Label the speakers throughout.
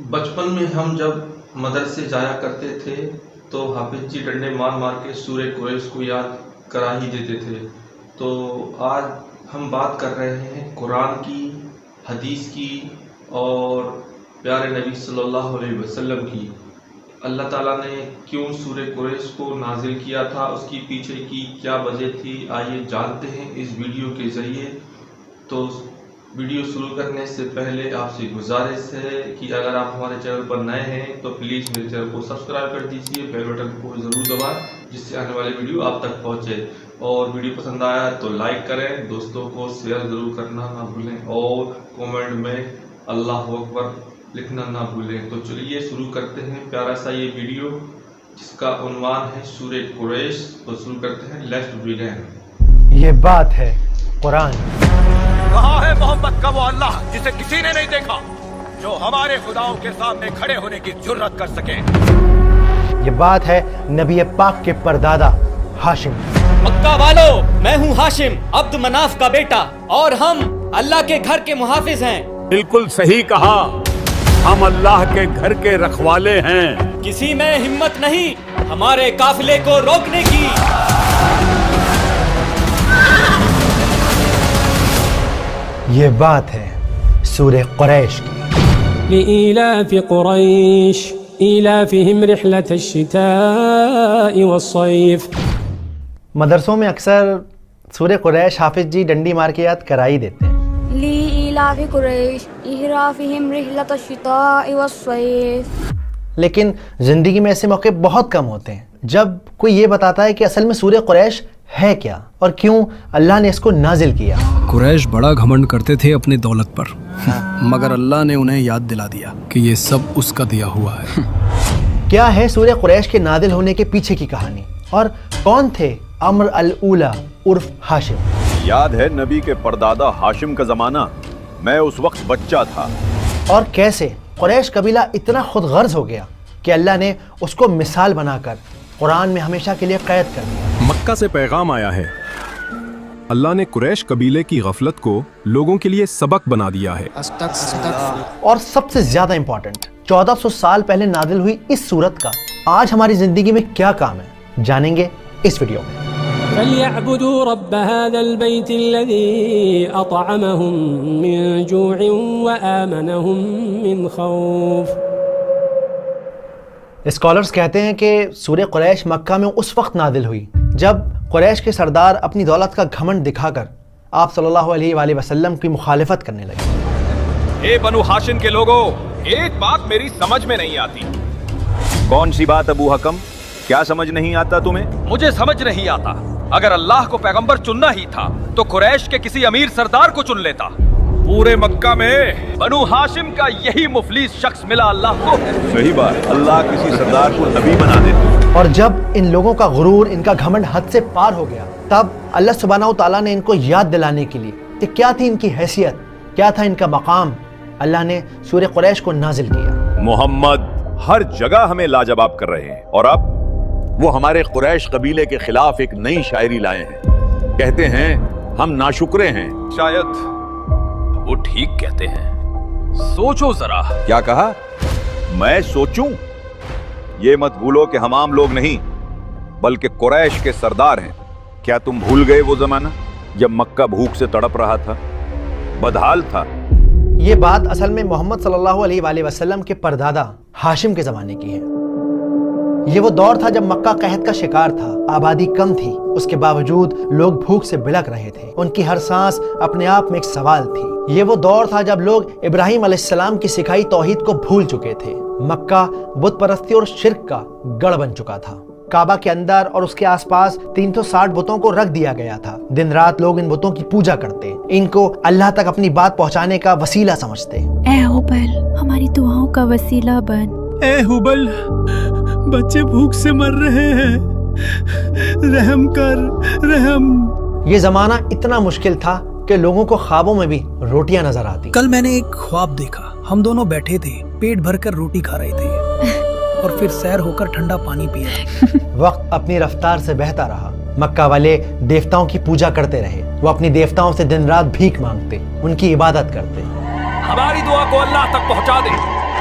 Speaker 1: بچپن میں ہم جب مدرسے جایا کرتے تھے تو حافظ جی ڈنڈے مار مار کے سورہ قریش کو یاد کرا ہی دیتے تھے۔ تو آج ہم بات کر رہے ہیں قرآن کی، حدیث کی اور پیارے نبی صلی اللہ علیہ وسلم کی۔ اللہ تعالیٰ نے کیوں سورہ قریش کو نازل کیا تھا، اس کی پیچھے کی کیا وجہ تھی، آئیے جانتے ہیں اس ویڈیو کے ذریعے۔ تو ویڈیو شروع کرنے سے پہلے آپ سے گزارش ہے کہ اگر آپ ہمارے چینل پر نئے ہیں تو پلیز میرے چینل کو سبسکرائب کر دیجیے، بیل بٹن کو ضرور دبائیں جس سے آنے والے ویڈیو آپ تک پہنچے، اور ویڈیو پسند آیا تو لائک کریں، دوستوں کو شیئر ضرور کرنا نہ بھولیں، اور کومنٹ میں اللہ اکبر لکھنا نہ بھولیں۔ تو چلیے شروع کرتے ہیں پیارا سا یہ ویڈیو جس کا عنوان ہے سورہ قریش۔ تو شروع کرتے ہیں، لیٹس بگن۔
Speaker 2: یہ بات ہے قرآن۔
Speaker 3: کہاں ہے محمد کا وہ اللہ جسے کسی نے نہیں دیکھا، جو ہمارے خداؤں کے سامنے کھڑے ہونے کی جرت کر سکے؟
Speaker 2: یہ بات ہے نبی پاک کے پردادا ہاشم۔
Speaker 4: مکہ والو، میں ہوں ہاشم عبد مناف کا بیٹا، اور ہم اللہ کے گھر کے محافظ ہیں۔
Speaker 3: بالکل صحیح کہا، ہم اللہ کے گھر کے رکھوالے ہیں۔
Speaker 4: کسی میں ہمت نہیں ہمارے قافلے کو روکنے کی۔
Speaker 2: یہ بات ہے سورہ قریش کی۔
Speaker 5: لإيلاف قريش إيلافهم رحلة الشتاء والصيف۔
Speaker 2: مدرسوں میں اکثر سورہ قریش حافظ جی ڈنڈی مار کے یاد کرائی دیتے ہیں۔
Speaker 6: لإيلاف قريش إيلافهم رحلة الشتاء والصيف۔
Speaker 2: لیکن زندگی میں ایسے موقع بہت کم ہوتے ہیں جب کوئی یہ بتاتا ہے کہ اصل میں سورہ قریش ہے کیا اور کیوں اللہ نے اس کو نازل کیا۔
Speaker 7: قریش بڑا گھمنڈ کرتے تھے اپنی دولت پر، مگر اللہ نے انہیں یاد دلا دیا کہ یہ سب اس کا دیا ہوا ہے۔
Speaker 2: کیا ہے سورہ قریش کے نازل ہونے کے پیچھے کی کہانی، اور کون تھے امر الاولی عرف ہاشم؟
Speaker 8: یاد ہے نبی کے پردادا ہاشم کا زمانہ، میں اس وقت بچہ تھا۔
Speaker 2: اور کیسے قریش قبیلہ اتنا خود غرض ہو گیا کہ اللہ نے اس کو مثال بنا کر قرآن میں ہمیشہ کے لیے قید کر دیا۔
Speaker 9: مکہ سے پیغام آیا ہے، اللہ نے قریش قبیلے کی غفلت کو لوگوں کے لیے سبق بنا دیا ہے۔
Speaker 2: اور سب سے زیادہ امپورٹنٹ، 1400 سال پہلے نازل ہوئی اس سورت کا آج ہماری زندگی میں کیا کام ہے، جانیں گے اس ویڈیو میں۔
Speaker 5: فليعبدوا رب هذا البيت الذي أطعمهم من جوع وآمنهم من خوف۔
Speaker 2: اسکالرز کہتے ہیں کہ سورہ قریش مکہ میں اس وقت نازل ہوئی جب قریش کے سردار اپنی دولت کا گھمنڈ دکھا کر آپ صلی اللہ علیہ وآلہ وسلم کی مخالفت کرنے لگے۔
Speaker 3: اے بنو ہاشم کے لوگوں، ایک بات میری سمجھ میں نہیں آتی۔
Speaker 8: کون سی بات ابو حکم؟ کیا سمجھ نہیں آتا تمہیں؟
Speaker 3: مجھے سمجھ نہیں آتا، اگر اللہ کو پیغمبر چننا ہی تھا تو قریش کے کسی امیر سردار کو چن لیتا۔ پورے مکہ میں بنو ہاشم کا یہی مفلس شخص ملا اللہ کو۔
Speaker 8: صحیح بات، اللہ کسی سردار کو نبی بنا دیتے۔
Speaker 2: اور جب ان لوگوں کا غرور، ان کا گھمنڈ حد سے پار ہو گیا، تب اللہ سبحانہ و تعالیٰ نے ان کو یاد دلانے کے لیے کہ کیا تھی ان کی حیثیت، کیا تھا ان کا مقام، اللہ نے سورہ قریش کو نازل کیا۔
Speaker 8: محمد ہر جگہ ہمیں لاجواب کر رہے ہیں، اور اب وہ ہمارے قریش قبیلے کے خلاف ایک نئی شاعری لائے ہیں۔ کہتے ہیں ہم ناشکرے ہیں۔
Speaker 3: شاید وہ ٹھیک کہتے ہیں، سوچو ذرا۔
Speaker 8: کیا کہا؟ میں سوچوں؟ یہ مت بھولو کہ ہم عام لوگ نہیں بلکہ قریش کے سردار ہیں۔ کیا تم بھول گئے وہ زمانہ جب مکہ بھوک سے تڑپ رہا تھا، بدحال تھا؟
Speaker 2: یہ بات اصل میں محمد صلی اللہ علیہ وآلہ وسلم کے پردادا ہاشم کے زمانے کی ہے۔ یہ وہ دور تھا جب مکہ قحط کا شکار تھا، آبادی کم تھی، اس کے باوجود لوگ بھوک سے بلک رہے تھے، ان کی ہر سانس اپنے آپ میں ایک سوال تھی۔ یہ وہ دور تھا جب لوگ ابراہیم علیہ السلام کی سکھائی توحید کو بھول چکے تھے۔ مکہ بت پرستی اور شرک کا گڑھ بن چکا تھا۔ کعبہ کے اندر اور اس کے آس پاس 360 بتوں کو رکھ دیا گیا تھا۔ دن رات لوگ ان بتوں کی پوجا کرتے، ان کو اللہ تک اپنی بات پہنچانے کا وسیلہ سمجھتے۔
Speaker 6: اے ہبل، ہماری دعاؤں کا وسیلہ بن۔
Speaker 7: اے ہبل، بچے بھوک سے مر رہے ہیں، رحم کر، رحم۔
Speaker 2: یہ زمانہ اتنا مشکل تھا کہ لوگوں کو خوابوں میں بھی روٹیاں نظر آتی۔
Speaker 7: کل میں نے ایک خواب دیکھا، ہم دونوں بیٹھے تھے، پیٹ بھر کر روٹی کھا رہے تھے اور پھر سیر ہو کر ٹھنڈا پانی پیا۔
Speaker 2: وقت اپنی رفتار سے بہتا رہا۔ مکہ والے دیوتاؤں کی پوجا کرتے رہے، وہ اپنی دیوتاؤں سے دن رات بھیک مانگتے، ان کی عبادت کرتے۔
Speaker 3: ہماری دعا کو اللہ تک پہنچا دے،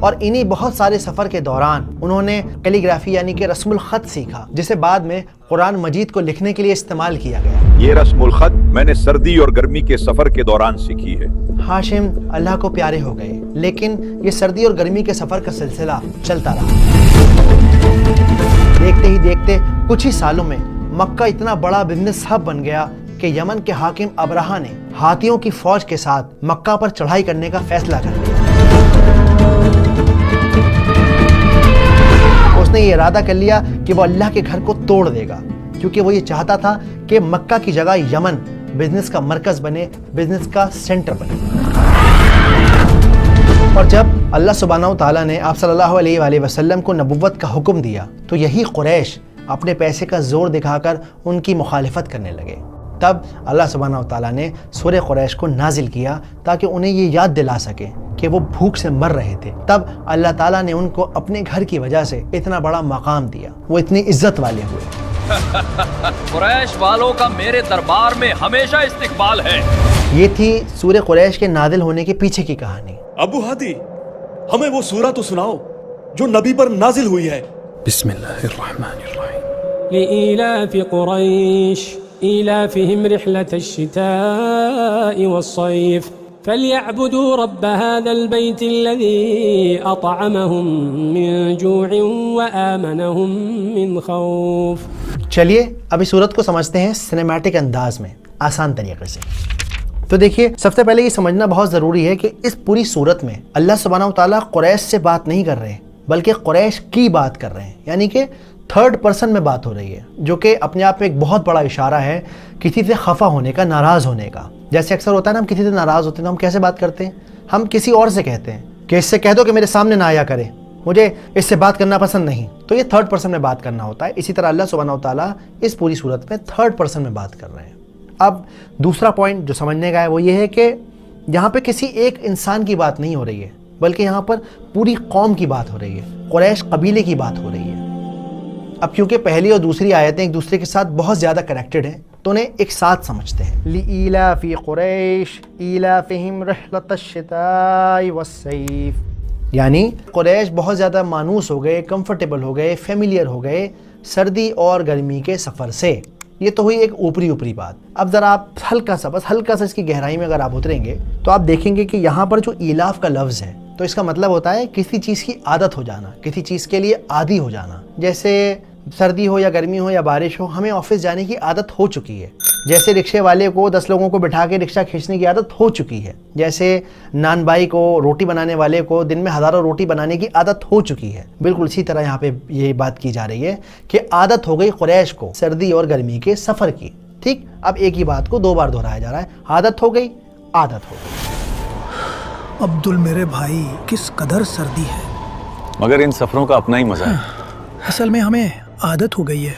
Speaker 2: اور انہی بہت سارے سفر کے دوران انہوں نے کیلیگرافی یعنی کہ رسم الخط سیکھا، جسے بعد میں قرآن مجید کو لکھنے کے لیے استعمال کیا گیا۔
Speaker 8: یہ رسم الخط میں نے سردی اور گرمی کے سفر کے دوران سیکھی ہے۔
Speaker 2: ہاشم اللہ کو پیارے ہو گئے، لیکن یہ سردی اور گرمی کے سفر کا سلسلہ چلتا رہا۔ دیکھتے ہی دیکھتے کچھ ہی سالوں میں مکہ اتنا بڑا بزنس ہب بن گیا کہ یمن کے حاکم ابرہہ نے ہاتھیوں کی فوج کے ساتھ مکہ پر چڑھائی کرنے کا فیصلہ کر لیا۔ اس نے یہ ارادہ کر لیا کہ وہ اللہ کے گھر کو توڑ دے گا، کیونکہ وہ یہ چاہتا تھا کہ مکہ کی جگہ یمن بزنس کا مرکز بنے، بزنس کا سینٹر بنے۔ اور جب اللہ سبحانہ و تعالیٰ نے آپ صلی اللہ علیہ وآلہ وسلم کو نبوت کا حکم دیا تو یہی قریش اپنے پیسے کا زور دکھا کر ان کی مخالفت کرنے لگے۔ تب اللہ سبحانہ و تعالیٰ نے سورہ قریش کو نازل کیا تاکہ انہیں یہ یاد دلا سکے کہ وہ بھوک سے مر رہے تھے۔ تب اللہ تعالیٰ نے ان کو اپنے گھر کی وجہ سے اتنا بڑا مقام دیا، وہ اتنی عزت والے ہوئے۔
Speaker 3: قریش والوں کا میرے دربار میں ہمیشہ استقبال ہے۔
Speaker 2: یہ تھی سورہ قریش کے نازل ہونے کے پیچھے کی کہانی۔
Speaker 10: ابو ہادی، ہمیں وہ سورہ تو سناؤ جو نبی پر نازل ہوئی ہے۔
Speaker 7: بسم اللہ الرحمن الرحیم۔
Speaker 5: لإيلاف قريش إيلافهم رحلة الشتاء والصيف فليعبدوا رب هذا البيت الذي أطعمهم من جوع وآمنهم من خوف۔
Speaker 2: چلیے اب اس صورت کو سمجھتے ہیں سینیمیٹک انداز میں، آسان طریقے سے۔ تو دیکھیے، سب سے پہلے یہ سمجھنا بہت ضروری ہے کہ اس پوری صورت میں اللہ سبحانہ و تعالیٰ قریش سے بات نہیں کر رہے بلکہ قریش کی بات کر رہے ہیں، یعنی کہ تھرڈ پرسن میں بات ہو رہی ہے، جو کہ اپنے آپ میں ایک بہت بڑا اشارہ ہے کسی سے خفا ہونے کا، ناراض ہونے کا۔ جیسے اکثر ہوتا ہے نا، ہم کسی سے ناراض ہوتے ہیں تو ہم کیسے بات کرتے ہیں؟ ہم کسی اور سے کہتے ہیں کہ اس سے کہہ دو کہ میرے سامنے نہ آیا کرے، مجھے اس سے بات کرنا پسند نہیں۔ تو یہ تھرڈ پرسن میں بات کرنا ہوتا ہے۔ اسی طرح اللہ سبحانہ و تعالیٰ اس پوری صورت میں تھرڈ پرسن میں بات کر رہے ہیں۔ اب دوسرا پوائنٹ جو سمجھنے کا ہے وہ یہ ہے کہ یہاں پہ کسی ایک انسان کی بات نہیں ہو رہی ہے بلکہ یہاں پر پوری قوم کی بات ہو رہی ہے، قریش قبیلے کی بات ہو رہی ہے۔ اب کیونکہ پہلی اور دوسری آیتیں ایک دوسرے کے ساتھ بہت زیادہ کنیکٹڈ ہیں تو انہیں ایک ساتھ سمجھتے ہیں۔ لِإِيلَافِ قُرَيْشٍ إِيلَافِهِمْ رِحْلَةَ الشِّتَاءِ وَالصَّيْفِ، یعنی قریش بہت زیادہ مانوس ہو گئے، کمفرٹیبل ہو گئے، فیملیئر ہو گئے سردی اور گرمی کے سفر سے۔ یہ تو ہوئی ایک اوپری بات۔ اب ذرا آپ ہلکا سا اس کی گہرائی میں اگر آپ اتریں گے تو آپ دیکھیں گے کہ یہاں پر جو ایلاف کا لفظ ہے تو اس کا مطلب ہوتا ہے کسی چیز کی عادت ہو جانا، کسی چیز کے لیے عادی ہو جانا۔ جیسے سردی ہو یا گرمی ہو یا بارش ہو، ہمیں آفس جانے کی عادت ہو چکی ہے۔ جیسے رکشے والے کو 10 لوگوں کو بٹھا کے رکشہ کھینچنے کی عادت ہو چکی ہے۔ جیسے نان بائی کو، روٹی بنانے والے کو دن میں ہزاروں روٹی بنانے کی عادت ہو چکی ہے، بالکل اسی طرح یہاں پہ یہ بات کی جا رہی ہے کہ عادت ہو گئی قریش کو سردی اور گرمی کے سفر کی۔ ٹھیک، اب ایک ہی بات کو 2 بار دہرایا جا رہا ہے، عادت ہو گئی، عادت ہو گئی۔
Speaker 7: عبدل میرے بھائی، کس قدر سردی ہے،
Speaker 10: مگر ان سفروں کا اپنا ہی مزہ ہے۔
Speaker 7: اصل میں ہمیں عادت ہو گئی ہے۔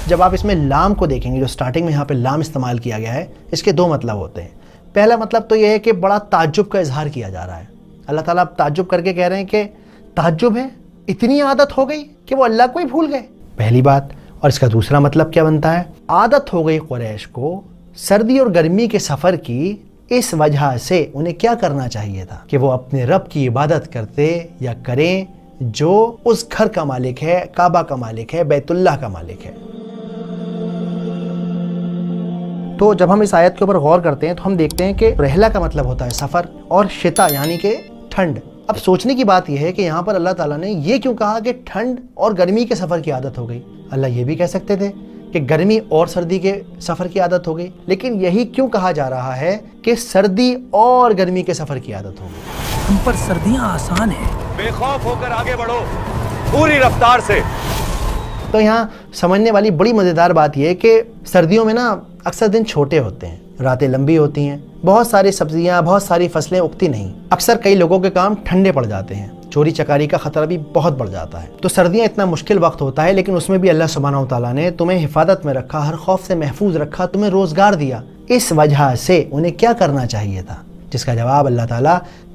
Speaker 2: جب آپ اس میں لام کو دیکھیں گے، جو سٹارٹنگ میں یہاں پہ لام استعمال کیا گیا ہے، اس کے 2 مطلب ہوتے ہیں۔ پہلا مطلب تو یہ ہے کہ بڑا تعجب کا اظہار کیا جا رہا ہے۔ اللہ تعالیٰ تعجب کر کے کہہ رہے ہیں کہ تعجب ہے، اتنی عادت ہو گئی کہ وہ اللہ کو ہی بھول گئے، پہلی بات۔ اور اس کا دوسرا مطلب کیا بنتا ہے؟ عادت ہو گئی قریش کو سردی اور گرمی کے سفر کی، اس وجہ سے انہیں کیا کرنا چاہیے تھا کہ وہ اپنے رب کی عبادت کرتے یا کریں جو اس گھر کا مالک ہے، کعبہ کا مالک ہے، بیت اللہ کا مالک ہے۔ تو جب ہم اس آیت کے اوپر غور کرتے ہیں تو ہم دیکھتے ہیں کہ رحلہ کا مطلب ہوتا ہے سفر، اور شتا یعنی کہ ٹھنڈ۔ اب سوچنے کی بات یہ ہے کہ یہاں پر اللہ تعالیٰ نے یہ کیوں کہا کہ ٹھنڈ اور گرمی کے سفر کی عادت ہو گئی؟ اللہ یہ بھی کہہ سکتے تھے کہ گرمی اور سردی کے سفر کی عادت ہو گئی، لیکن یہی کیوں کہا جا رہا ہے کہ سردی اور گرمی کے سفر کی عادت ہو گئی؟
Speaker 7: ہم پر سردیاں آسان ہیں۔
Speaker 10: بے خوف ہو کر آگے بڑھو پوری رفتار سے۔
Speaker 2: تو یہاں سمجھنے والی بڑی مزیدار بات یہ ہے کہ سردیوں میں نا اکثر دن چھوٹے ہوتے ہیں، راتیں لمبی ہوتی ہیں، بہت ساری سبزیاں، بہت ساری فصلیں اگتی نہیں، اکثر کئی لوگوں کے کام ٹھنڈے پڑ جاتے ہیں، چوری چکاری کا خطرہ بھی بہت بڑھ جاتا ہے۔ تو سردیاں اتنا مشکل وقت ہوتا ہے، لیکن اس میں بھی اللہ سبحانہ و تعالیٰ نے تمہیں حفاظت میں رکھا، ہر خوف سے محفوظ رکھا، تمہیں روزگار دیا۔ اس وجہ سے انہیں کیا کرنا چاہیے تھا؟ جس کا جواب اللہ تعالیٰ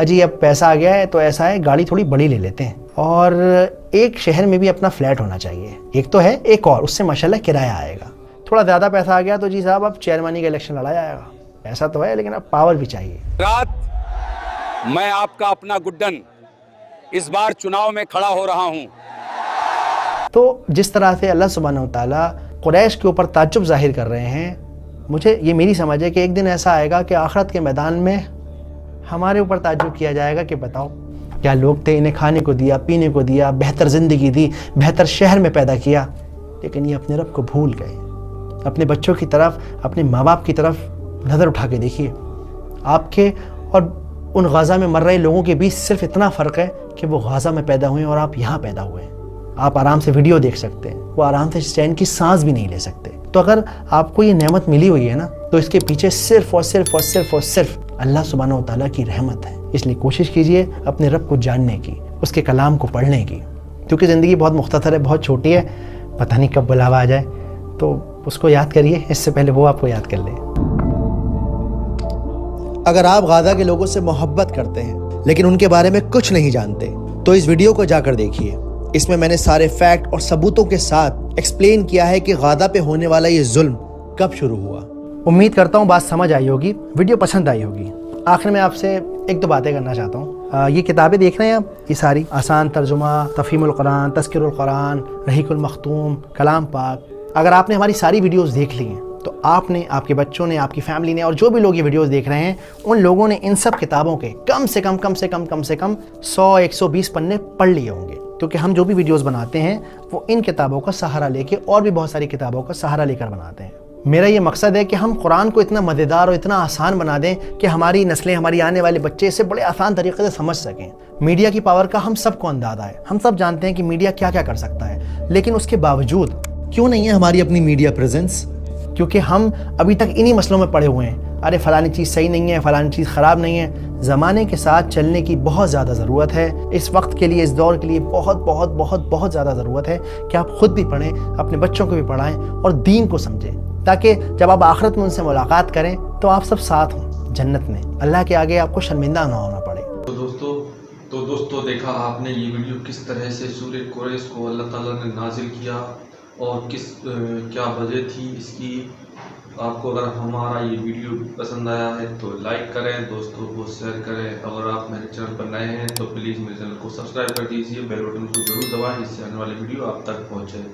Speaker 2: اجی اب پیسہ آ گیا ہے تو ایسا ہے گاڑی تھوڑی بڑی لے لیتے ہیں اور ایک شہر میں بھی اپنا فلیٹ ہونا چاہیے. ایک تو ہے ایک اور اس سے ماشاءاللہ کرایہ آئے گا. تھوڑا زیادہ پیسہ آ گیا تو جی صاحب اب چیئرمانی کا الیکشن لڑا جائے گا. ایسا تو ہے لیکن اب پاور بھی چاہیے.
Speaker 11: رات میں آپ کا اپنا گڈن اس بار چناؤ میں کھڑا ہو رہا ہوں.
Speaker 2: تو جس طرح سے اللہ سبحانہ وتعالیٰ قریش کے اوپر تعجب ظاہر کر رہے ہیں, مجھے یہ میری سمجھ ہے کہ ایک دن ایسا آئے گا کہ آخرت کے میدان میں ہمارے اوپر تعجب کیا جائے گا کہ بتاؤ کیا لوگ تھے, انہیں کھانے کو دیا, پینے کو دیا, بہتر زندگی دی, بہتر شہر میں پیدا کیا, لیکن یہ اپنے رب کو بھول گئے. اپنے بچوں کی طرف, اپنے ماں باپ کی طرف نظر اٹھا کے دیکھیے. آپ کے اور ان غزہ میں مر رہے لوگوں کے بیچ صرف اتنا فرق ہے کہ وہ غزہ میں پیدا ہوئے اور آپ یہاں پیدا ہوئے ہیں. آپ آرام سے ویڈیو دیکھ سکتے ہیں, وہ آرام سے چین کی سانس بھی نہیں لے سکتے. تو اگر آپ کو یہ نعمت ملی ہوئی ہے نا تو اس کے پیچھے صرف اور صرف اور صرف اور صرف اللہ سبحانہ و تعالیٰ کی رحمت ہے. اس لیے کوشش کیجئے اپنے رب کو جاننے کی, اس کے کلام کو پڑھنے کی, کیونکہ زندگی بہت مختصر ہے, بہت چھوٹی ہے, پتہ نہیں کب بلاوا آ جائے. تو اس کو یاد کریے اس سے پہلے وہ آپ کو یاد کر لے. اگر آپ غزہ کے لوگوں سے محبت کرتے ہیں لیکن ان کے بارے میں کچھ نہیں جانتے تو اس ویڈیو کو جا کر دیکھیے. اس میں نے سارے فیکٹ اور ثبوتوں کے ساتھ ایکسپلین کیا ہے کہ غزہ پہ ہونے والا یہ ظلم کب شروع ہوا. امید کرتا ہوں بات سمجھ آئی ہوگی, ویڈیو پسند آئی ہوگی. آخر میں آپ سے ایک دو باتیں کرنا چاہتا ہوں. یہ کتابیں دیکھ رہے ہیں آپ, یہ ساری آسان ترجمہ, تفہیم القرآن, تذکر القرآن, رحیق المختوم, کلام پاک. اگر آپ نے ہماری ساری ویڈیوز دیکھ لی ہیں تو آپ نے, آپ کے بچوں نے, آپ کی فیملی نے اور جو بھی لوگ یہ ویڈیوز دیکھ رہے ہیں ان لوگوں نے ان سب کتابوں کے کم سے کم 100-120 پنے پڑھ لیے ہوں گے. کیونکہ ہم جو بھی ویڈیوز بناتے ہیں وہ ان کتابوں کا سہارا لے کے اور بھی بہت ساری کتابوں کا سہارا لے کر بناتے ہیں. میرا یہ مقصد ہے کہ ہم قرآن کو اتنا مزیدار اور اتنا آسان بنا دیں کہ ہماری نسلیں, ہماری آنے والے بچے اسے بڑے آسان طریقے سے سمجھ سکیں. میڈیا کی پاور کا ہم سب کو اندازہ ہے, ہم سب جانتے ہیں کہ میڈیا کیا کیا کر سکتا ہے, لیکن اس کے باوجود کیوں نہیں ہے ہماری اپنی میڈیا پریزنس؟ کیونکہ ہم ابھی تک انہی مسئلوں میں پڑے ہوئے ہیں. ارے فلانی چیز صحیح نہیں ہے, فلانی چیز خراب نہیں ہے. زمانے کے ساتھ چلنے کی بہت زیادہ ضرورت ہے. اس وقت کے لیے, اس دور کے لیے بہت بہت بہت بہت زیادہ ضرورت ہے کہ آپ خود بھی پڑھیں, اپنے بچوں کو بھی پڑھائیں اور دین کو سمجھیں, تاکہ جب آپ آخرت میں ان سے ملاقات کریں تو آپ سب ساتھ ہوں جنت میں, اللہ کے آگے آپ کو شرمندہ نہ ہونا پڑے.
Speaker 1: تو دوستو دیکھا آپ نے یہ ویڈیو کس طرح سے سورہ قریش کو اللہ تعالیٰ نے نازل کیا اور کیا وجہ تھی اس کی. آپ کو اگر ہمارا یہ ویڈیو پسند آیا ہے تو لائک کریں, دوستوں کو شیئر کریں. اگر آپ میرے چینل پر نئے ہیں تو پلیز میرے چینل کو سبسکرائب کر دیجیے, بیل بٹن کو ضرور دبائیں جس سے آنے والی ویڈیو آپ تک پہنچے.